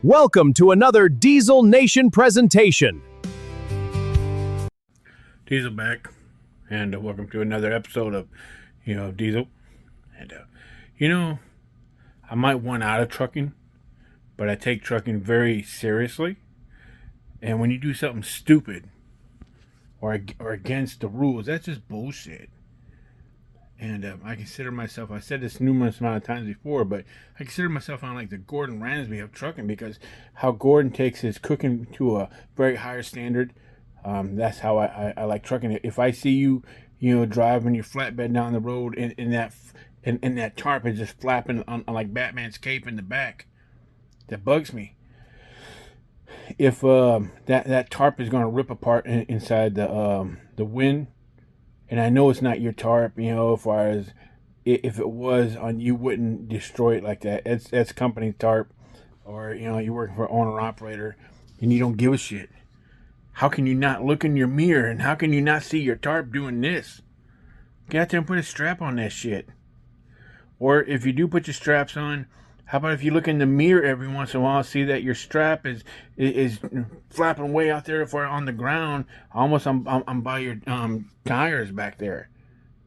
Welcome to another Diesel Nation presentation. Diesel back, and welcome to another episode of, Diesel. And, I might want out of trucking, but I take trucking very seriously. And when you do something stupid or against the rules, that's just bullshit. And I consider myself, I said this numerous amount of times before, but I consider myself on like the Gordon Ramsay of trucking, because how Gordon takes his cooking to a very higher standard. That's how I like trucking. If I see you, driving your flatbed down the road and that tarp is just flapping on like Batman's cape in the back, that bugs me. If that tarp is going to rip apart inside the wind, and I know it's not your tarp, as far as if it was on, you wouldn't destroy it like that. That's company tarp, or you're working for an owner operator, and you don't give a shit. How can you not look in your mirror, and how can you not see your tarp doing this? Get out there and put a strap on that shit. Or if you do put your straps on, how about if you look in the mirror every once in a while, see that your strap is flapping way out there for on the ground, almost on by your tires back there.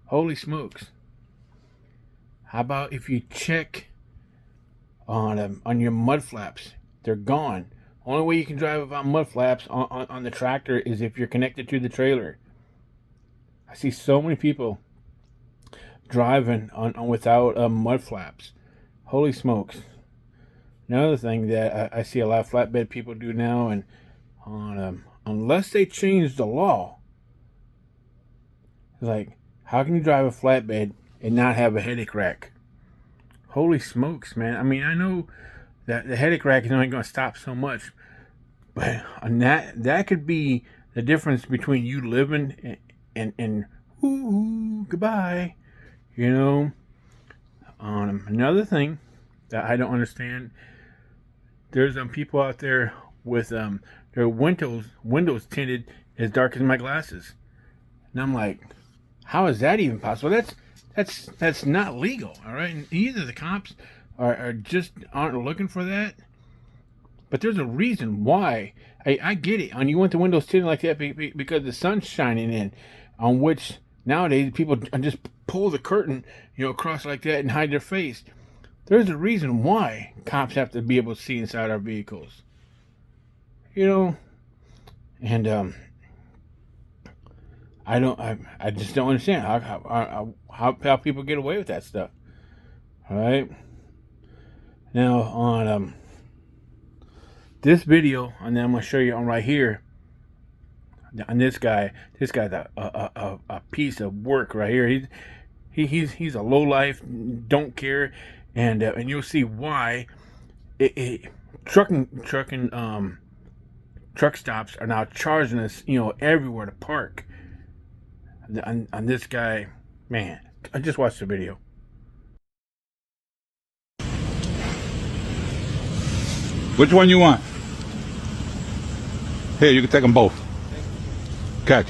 Holy smokes! How about if you check on your mud flaps? They're gone. Only way you can drive without mud flaps on the tractor is if you're connected to the trailer. I see so many people driving on without mud flaps. Holy smokes. Another thing that I see a lot of flatbed people do now, and unless they change the law, it's like, how can you drive a flatbed and not have a headache rack? Holy smokes, man. I mean, I know that the headache rack is only going to stop so much, but on that could be the difference between you living and ooh, goodbye. Another thing that I don't understand, there's people out there with their windows tinted as dark as my glasses, and I'm like, how is that even possible? That's not legal. All right, and either the cops aren't looking for that, but there's a reason why. I get it. And you want the windows tinted like that because the sun's shining in, on which nowadays people just pull the curtain, across like that and hide their face. There's a reason why cops have to be able to see inside our vehicles. And I just don't understand how people get away with that stuff. All right. Now on this video, and then I'm gonna show you on right here. On this guy's a piece of work right here. He's a lowlife, don't care, and you'll see why. Truck stops are now charging us, everywhere to park. On this guy, man, I just watched the video. Which one you want? Here, you can take them both. Catch.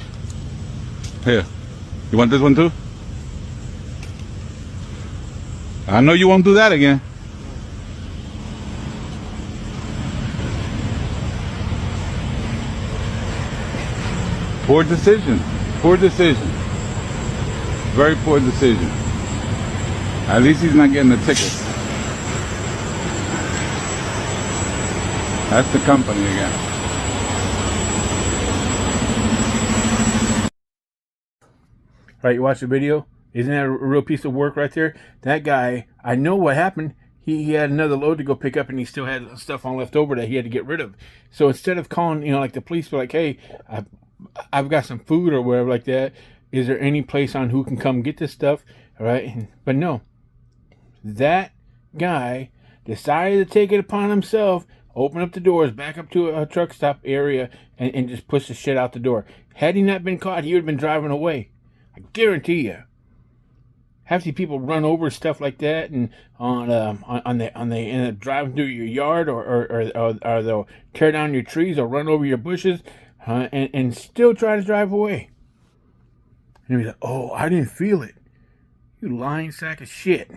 Here. You want this one too? I know you won't do that again. Poor decision. Poor decision. Very poor decision. At least he's not getting the ticket. That's the company again. Right, you watch the video? Isn't that a real piece of work right there? That guy, I know what happened. He had another load to go pick up, and he still had stuff on left over that he had to get rid of. So instead of calling, like the police, were like, hey, I've got some food or whatever like that. Is there any place on who can come get this stuff? All right. But no, that guy decided to take it upon himself, open up the doors, back up to a truck stop area, and just push the shit out the door. Had he not been caught, he would have been driving away. I guarantee you. Half these people run over stuff like that, and they end up driving through your yard, or they'll tear down your trees or run over your bushes, and still try to drive away. And he's like, "Oh, I didn't feel it. You lying sack of shit."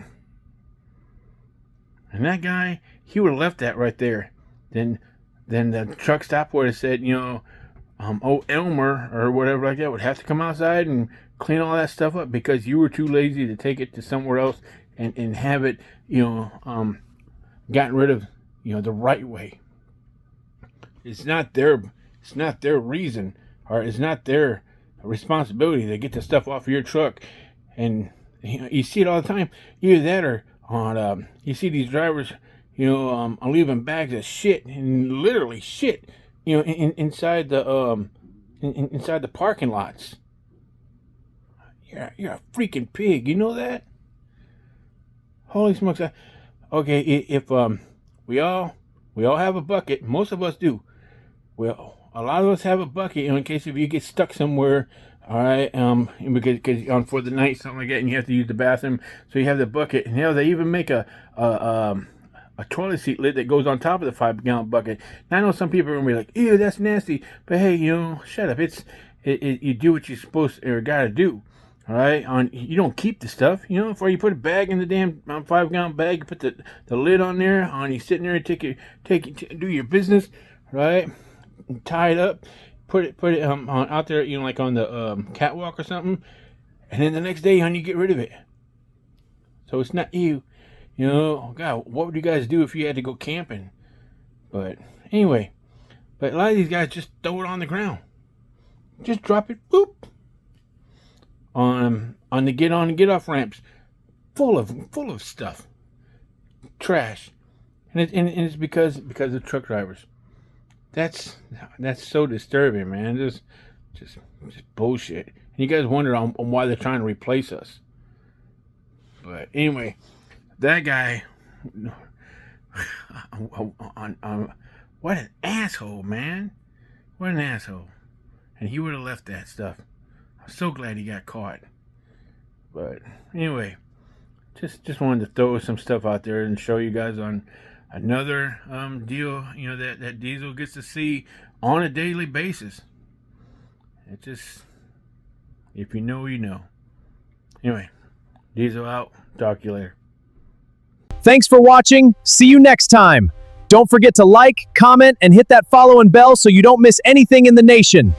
And that guy, he would have left that right there. then the truck stop would have said, Elmer or whatever like that would have to come outside and clean all that stuff up because you were too lazy to take it to somewhere else and have it, gotten rid of, the right way. It's not their reason, or it's not their responsibility to get the stuff off of your truck. And you see it all the time. Either that or on you see these drivers, leaving bags of shit, and literally shit, inside the inside the parking lots. You're a freaking pig. You know that? Holy smokes! Okay, if we all have a bucket. Most of us do. Well, a lot of us have a bucket, in case if you get stuck somewhere. All right, because for the night, something like that, and you have to use the bathroom, so you have the bucket. And they even make a toilet seat lid that goes on top of the 5-gallon bucket. Now I know some people are gonna be like, "Ew, that's nasty," but hey, shut up. You do what you're supposed to or gotta do. All right, you don't keep the stuff. Before you put a bag in the damn 5-gallon bag, you put the lid on there. You sitting there and do your business, right? And tie it up. Put it out there, like on the catwalk or something, and then the next day, you get rid of it. So it's not you, God, what would you guys do if you had to go camping? But anyway, a lot of these guys just throw it on the ground, just drop it, boop, on the get on and get off ramps, full of stuff, trash, and it's because of truck drivers. That's so disturbing, man. Just bullshit. And you guys wonder on why they're trying to replace us. But anyway, that guy, what an asshole, man. What an asshole. And he would have left that stuff. I'm so glad he got caught. But anyway, just wanted to throw some stuff out there and show you guys on another deal, that Diesel gets to see on a daily basis. It just, if you know, you know. Anyway, Diesel out. Talk to you later. Thanks for watching. See you next time. Don't forget to like, comment, and hit that follow and bell so you don't miss anything in the nation.